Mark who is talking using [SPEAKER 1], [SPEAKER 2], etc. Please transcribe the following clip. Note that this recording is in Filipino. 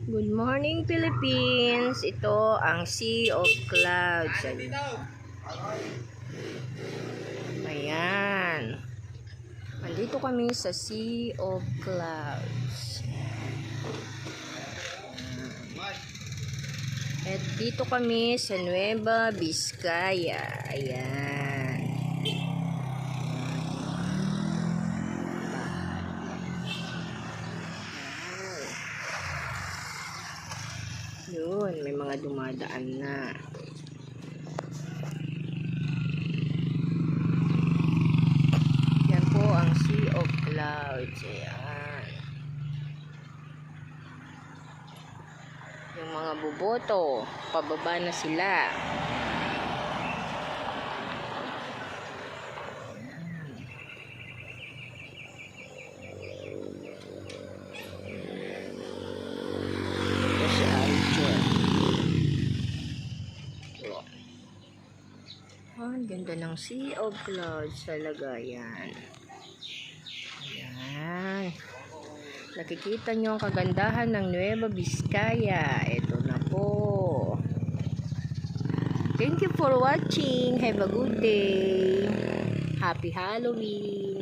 [SPEAKER 1] Good morning, Philippines. Ito ang Sea of Clouds. Ayan. Nandito kami sa Sea of Clouds. At dito kami sa Nueva Vizcaya. Ayan. Yun, may mga dumadaan na. Yan po ang Sea of Clouds. Ayan. Yung mga buboto, pababa na sila. Ang ganda ng Sea of Clouds talaga yan. Ayan. Nakikita nyo ang kagandahan ng Nueva Vizcaya. Ito na po. Thank you for watching. Have a good day. Happy Halloween.